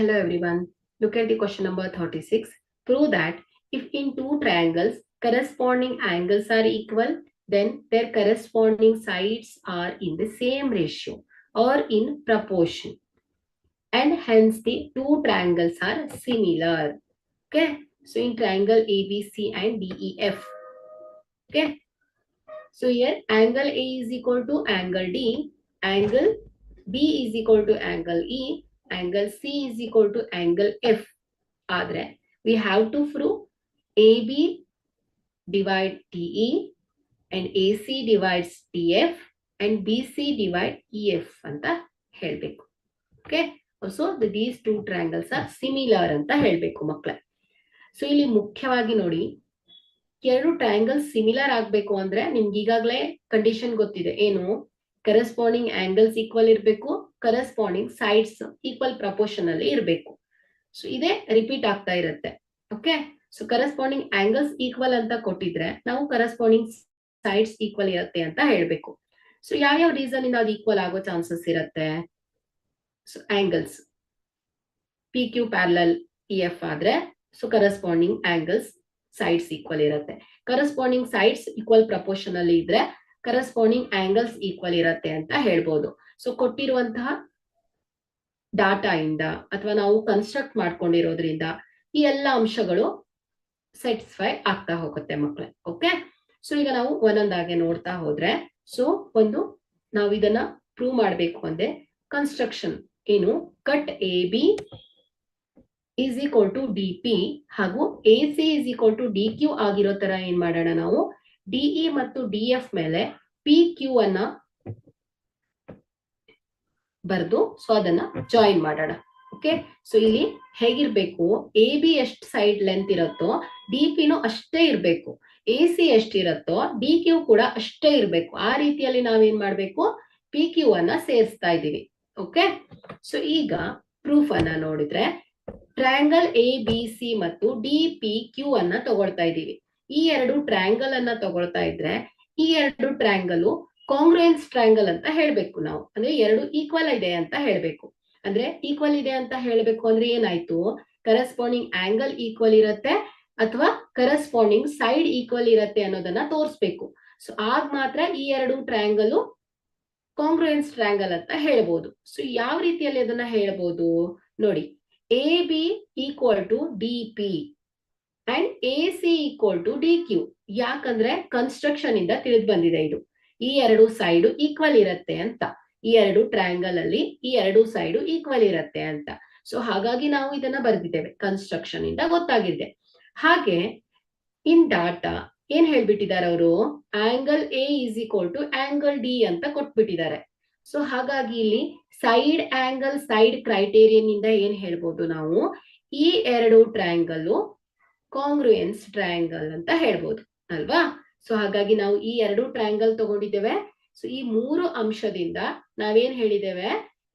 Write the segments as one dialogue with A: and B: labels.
A: Hello everyone. Look at the question number 36. Prove that if in two triangles corresponding angles are equal, then their corresponding sides are in the same ratio or in proportion. And hence the two triangles are similar. Okay. So in triangle ABC and DEF. Okay. So here angle A is equal to angle D, angle B is equal to angle E, angle C is equal to angle F. ಆದರೆ we have to prove AB divide DE and AC divides DF and BC divide EF ಅಂತ ಹೇಳಬೇಕು. Okay. So these two triangles are similar ಅಂತ ಹೇಳಬೇಕು ಮಕ್ಕಳೇ. So ಇಲ್ಲಿ ಮುಖ್ಯವಾಗಿ ನೋಡಿ, ಎರಡು ಟ್ರಯಾಂಗಲ್ ಸಿಮಿಲರ್ ಆಗ್ಬೇಕು ಅಂದ್ರೆ ನಿಮ್ಗೆ ಈಗಾಗಲೇ ಕಂಡೀಷನ್ ಗೊತ್ತಿದೆ. ಏನು? ಕರೆಸ್ಪಾಂಡಿಂಗ್ ಆಂಗಲ್ಸ್ ಈಕ್ವಲ್ ಇರಬೇಕು, ಕರೆಸ್ಪಾಂಡಿಂಗ್ ಸೈಡ್ಸ್ ಈಕ್ವಲ್ ಪ್ರಪೋರ್ಷನ್ ಅಲ್ಲಿ ಇರಬೇಕು. ಸೊ ಇದೇ ರಿಪೀಟ್ ಆಗ್ತಾ ಇರುತ್ತೆ. Okay. So corresponding angles equal ಅಂತ ಕೊಟ್ಟಿದ್ರೆ ನಾವು ಕರೆಸ್ಪಾಂಡಿಂಗ್ ಸೈಡ್ಸ್ ಈಕ್ವಲ್ ಇರುತ್ತೆ ಅಂತ ಹೇಳ್ಬೇಕು. ಸೊ ಯಾವ್ಯಾವ ರೀಸನ್ ಇಂದ ಅದು ಈಕ್ವಲ್ ಆಗೋ ಚಾನ್ಸಸ್ ಇರುತ್ತೆ? So angles P Q parallel EF ಆದ್ರೆ so corresponding angles sides equal ಇರುತ್ತೆ. ಕರೆಸ್ಪಾಂಡಿಂಗ್ ಸೈಡ್ಸ್ ಈಕ್ವಲ್ ಪ್ರಪೋರ್ಷನ್ ಅಲ್ಲಿ ಇದ್ರೆ ಕರೆಸ್ಪಾಂಡಿಂಗ್ ಆಂಗಲ್ಸ್ ಈಕ್ವಲ್ ಇರುತ್ತೆ ಅಂತ ಹೇಳ್ಬೋದು. ಸೊ ಕೊಟ್ಟಿರುವಂತಹ ಡಾಟಾ ಇಂದ ಅಥವಾ ನಾವು ಕನ್ಸ್ಟ್ರಕ್ಟ್ ಮಾಡ್ಕೊಂಡಿರೋದ್ರಿಂದ ಈ ಎಲ್ಲ ಅಂಶಗಳು ಸ್ಯಾಟಿಸ್ಫೈ ಆಗ್ತಾ ಹೋಗುತ್ತೆ ಮಕ್ಕಳೇ. ಓಕೆ. ಸೊ ಈಗ ನಾವು ಒಂದೊಂದಾಗೆ ನೋಡ್ತಾ ಹೋದ್ರೆ, ಸೊ ಒಂದು ನಾವು ಇದನ್ನ ಪ್ರೂವ್ ಮಾಡ್ಬೇಕು ಅಂದ್ರೆ ಕನ್ಸ್ಟ್ರಕ್ಷನ್ ಏನು? Cut A B is equal to dp ಹಾಗೂ AC is equal to dq ಆಗಿರೋ ತರ ಏನ್ ಮಾಡೋಣ ನಾವು DE ಮತ್ತು DF ಮೇಲೆ PQ ಅನ್ನ ಬರ್ದು ಸೊ ಅದನ್ನ ಜಾಯಿನ್ ಮಾಡೋಣ. ಓಕೆ. ಸೊ ಇಲ್ಲಿ ಹೇಗಿರ್ಬೇಕು? AB ಎಷ್ಟು ಸೈಡ್ ಲೆಂತ್ ಇರುತ್ತೋ DP ನು ಅಷ್ಟೇ ಇರ್ಬೇಕು, AC ಎಷ್ಟಿರುತ್ತೋ DQ ಕೂಡ ಅಷ್ಟೇ ಇರ್ಬೇಕು. ಆ ರೀತಿಯಲ್ಲಿ ನಾವೇನ್ ಮಾಡ್ಬೇಕು? PQ ಅನ್ನ ಸೇರಿಸ್ತಾ ಇದೀವಿ. ಓಕೆ. ಸೊ ಈಗ ಪ್ರೂಫ್ ಅನ್ನ ನೋಡಿದ್ರೆ ಟ್ರಯಾಂಗಲ್ ಎ ಬಿ ಸಿ ಮತ್ತು ಡಿ ಪಿ ಕ್ಯೂ ಅನ್ನ ತಗೊಳ್ತಾ ಇದ್ದೀವಿ. ಈ ಎರಡು ಟ್ರಯಾಂಗಲ್ ಅನ್ನ ತಗೊಳ್ತಾ ಇದ್ರೆ ಈ ಎರಡು ಟ್ರಯಾಂಗಲ್ ಕಾಂಗ್ರುಯೆನ್ಸ್ ಟ್ರಯಾಂಗಲ್ ಅಂತ ಹೇಳ್ಬೇಕು ನಾವು. ಅಂದ್ರೆ ಎರಡು ಈಕ್ವಲ್ ಇದೆ ಅಂತ ಹೇಳ್ಬೇಕು. ಅಂದ್ರೆ ಈಕ್ವಲ್ ಇದೆ ಅಂತ ಹೇಳ್ಬೇಕು ಅಂದ್ರೆ ಏನಾಯ್ತು? ಕರೆಸ್ಪಾಂಡಿಂಗ್ ಆಂಗಲ್ ಈಕ್ವಲ್ ಇರುತ್ತೆ ಅಥವಾ ಕರೆಸ್ಪಾಂಡಿಂಗ್ ಸೈಡ್ ಈಕ್ವಲ್ ಇರುತ್ತೆ ಅನ್ನೋದನ್ನ ತೋರಿಸ್ಬೇಕು. ಸೊ ಆಗ ಮಾತ್ರ ಈ ಎರಡು ಟ್ರಯಾಂಗಲ್ ಕಾಂಗ್ರುಯೆನ್ಸ್ ಟ್ರಯಾಂಗಲ್ ಅಂತ ಹೇಳ್ಬೋದು. ಸೊ ಯಾವ ರೀತಿಯಲ್ಲಿ ಅದನ್ನ ಹೇಳ್ಬೋದು ನೋಡಿ. AB equal to DP and AC equal to DQ. ಯಾಕಂದ್ರೆ ಕನ್ಸ್ಟ್ರಕ್ಷನ್ ಇಂದ ತಿಳಿದು ಬಂದಿದೆ ಇದು. ಈ ಎರಡು ಸೈಡ್ ಈಕ್ವಲ್ ಇರುತ್ತೆ ಅಂತ, ಈ ಎರಡು ಟ್ರಯಾಂಗಲ್ ಅಲ್ಲಿ ಈ ಎರಡು ಸೈಡ್ ಈಕ್ವಲ್ ಇರುತ್ತೆ ಅಂತ. ಸೊ ಹಾಗಾಗಿ ನಾವು ಇದನ್ನ ಬರೆದಿದ್ದೇವೆ, ಕನ್ಸ್ಟ್ರಕ್ಷನ್ ಇಂದ ಗೊತ್ತಾಗಿದೆ. ಹಾಗೆ ಇನ್ ಡಾಟಾ ಏನ್ ಹೇಳ್ಬಿಟ್ಟಿದ್ದಾರೆ ಅವರು? Angle A is equal to angle D ಅಂತ ಕೊಟ್ಬಿಟ್ಟಿದ್ದಾರೆ. ಸೊ ಹಾಗಾಗಿ ಇಲ್ಲಿ ಸೈಡ್ ಆಂಗಲ್ ಸೈಡ್ ಕ್ರೈಟೇರಿಯನ್ ಇಂದ ಏನ್ ಹೇಳ್ಬೋದು ನಾವು? ಈ ಎರಡು ಟ್ರಯಾಂಗಲ್ ಕಾಂಗ್ರುಯೆನ್ಸ್ ಟ್ರಯಾಂಗಲ್ ಅಂತ ಹೇಳ್ಬೋದು ಅಲ್ವಾ? ಸೊ ಹಾಗಾಗಿ ನಾವು ಈ ಎರಡು ಟ್ರಯಾಂಗಲ್ ತಗೊಂಡಿದ್ದೇವೆ. ಸೊ ಈ ಮೂರು ಅಂಶದಿಂದ ನಾವೇನ್ ಹೇಳಿದ್ದೇವೆ?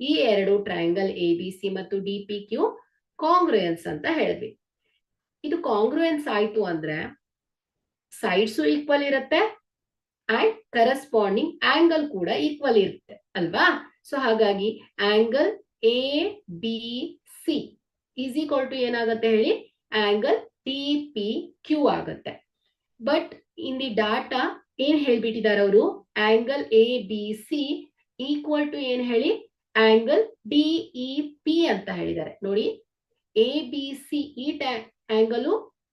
A: ಈ ಎರಡು ಟ್ರಯಾಂಗಲ್ ಎ ಬಿ ಸಿ ಮತ್ತು ಡಿ ಪಿ ಕ್ಯೂ ಕಾಂಗ್ರುಯೆನ್ಸ್ ಅಂತ ಹೇಳಿದ್ವಿ. ಇದು ಕಾಂಗ್ರುಯೆನ್ಸ್ ಆಯ್ತು ಅಂದ್ರೆ ಸೈಡ್ಸು ಈಕ್ವಲ್ ಇರುತ್ತೆ ಅಂಡ್ ಕರೆಸ್ಪಾಂಡಿಂಗ್ ಆಂಗಲ್ ಕೂಡ ಈಕ್ವಲ್ ಇರುತ್ತೆ ಅಲ್ವಾ? ಸೊ ಹಾಗಾಗಿ angle A B C is equal to ಏನಾಗುತ್ತೆ ಹೇಳಿ? ಆಂಗಲ್ ಟಿ ಪಿ ಕ್ಯೂ ಆಗುತ್ತೆ. ಬಟ್ ಇನ್ ದಿ ಡಾಟಾ ಏನ್ ಹೇಳ್ಬಿಟ್ಟಿದ್ದಾರೆ ಅವರು? Angle A B C equal to ಏನ್ ಹೇಳಿ? ಆಂಗಲ್ ಡಿಇ ಪಿ ಅಂತ ಹೇಳಿದ್ದಾರೆ. ನೋಡಿ, ಎ ಬಿ ಸಿ ಈ ಆಂಗಲ್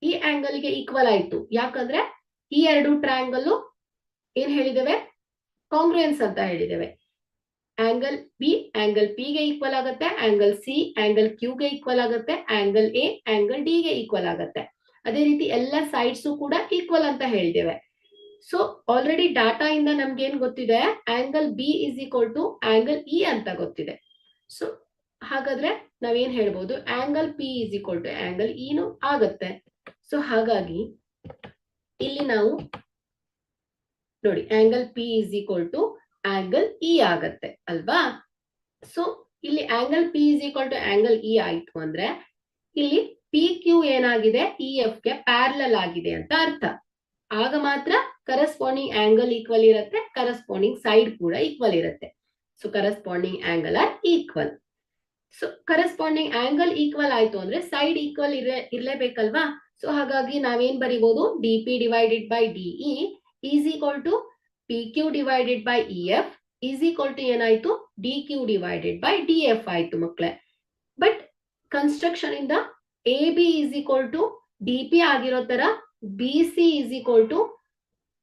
A: ಈ ಆಂಗಲ್ ಗೆ ಈಕ್ವಲ್ ಆಯ್ತು. ಯಾಕಂದ್ರೆ ಈ ಎರಡು ಟ್ರಯಾಂಗಲ್ ಏನ್ ಹೇಳಿದ್ದೇವೆ? ಕಾಂಗ್ರುಯೆನ್ಸ್ ಅಂತ ಹೇಳಿದ್ದೇವೆ. ಆಂಗಲ್ ಬಿ ಆಂಗಲ್ ಪಿ ಗೆ ಈಕ್ವಲ್ ಆಗುತ್ತೆ, ಆಂಗಲ್ ಸಿ ಆಂಗಲ್ ಕ್ಯೂ ಗೆ ಈಕ್ವಲ್ ಆಗುತ್ತೆ, ಆಂಗಲ್ ಎ ಆಂಗಲ್ ಡಿ ಗೆ ಈಕ್ವಲ್ ಆಗುತ್ತೆ. ಅದೇ ರೀತಿ ಎಲ್ಲ ಸೈಡ್ಸ್ ಕೂಡ ಈಕ್ವಲ್ ಅಂತ ಹೇಳಿದ್ದೇವೆ. ಸೊ ಆಲ್ರೆಡಿ ಡಾಟಾ ಇಂದ ನಮ್ಗೆ ಏನ್ ಗೊತ್ತಿದೆ? Angle B is equal to angle E ಅಂತ ಗೊತ್ತಿದೆ. ಸೊ ಹಾಗಾದ್ರೆ ನಾವೇನ್ ಹೇಳ್ಬೋದು? Angle P is equal to angle ಇನು ಆಗತ್ತೆ. ಸೊ ಹಾಗಾಗಿ ಇಲ್ಲಿ ನಾವು ನೋಡಿ angle P is equal to angle E ಆಗತ್ತೆ ಅಲ್ವಾ? ಸೊ ಇಲ್ಲಿ angle P is equal to angle E ಆಯ್ತು ಅಂದ್ರೆ ಇಲ್ಲಿ ಪಿ ಕ್ಯೂ ಏನಾಗಿದೆ? ಇ ಎಫ್ ಗೆ ಪ್ಯಾರಲಲ್ ಆಗಿದೆ ಅಂತ ಅರ್ಥ. ಆಗ ಮಾತ್ರ ಕರೆಸ್ಪಾಂಡಿಂಗ್ ಆಂಗಲ್ ಈಕ್ವಲ್ ಇರುತ್ತೆ, ಕರೆಸ್ಪಾಂಡಿಂಗ್ ಸೈಡ್ ಕೂಡ ಈಕ್ವಲ್ ಇರುತ್ತೆ. So corresponding angle are equal. So corresponding angle equal ಆಯ್ತು ಅಂದ್ರೆ ಸೈಡ್ ಈಕ್ವಲ್ ಇರ್ಲೇಬೇಕಲ್ವಾ. ಸೊ ಹಾಗಾಗಿ ನಾವೇನ್ ಬರಿಬಹುದು, D P divided by DE is equal to P Q divided by E F is equal to ಏನಾಯ್ತು, D Q divided by D F ಆಯ್ತು ಮಕ್ಕಳೇ. But construction ಇಂದ A B is equal to D P ಆಗಿರೋ ತರ B C is equal to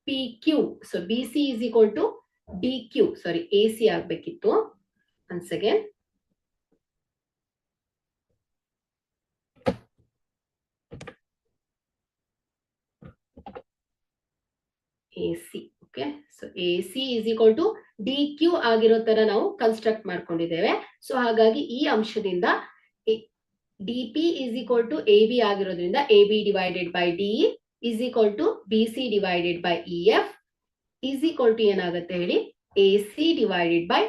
A: P Q. So B C is equal to D Q, sorry A C ಆಗ್ಬೇಕಿತ್ತು. Once again AC. Okay, so AC is equal to DQ ಆಗಿರೋ ತರ ನಾವು construct ಮಾಡ್ಕೊಂಡಿದ್ದೇವೆ. So ಹಾಗಾಗಿ ಈ ಅಂಶದಿಂದ DP is equal to AB ಆಗಿರೋದ್ರಿಂದ AB divided by DE is equal to BC divided by EF is equal to ಏನಾಗುತ್ತೆ ಹೇಳಿ, AC divided by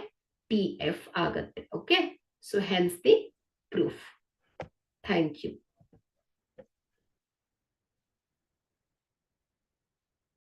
A: TF ಆಗುತ್ತೆ. Okay, so hence the proof. Thank you.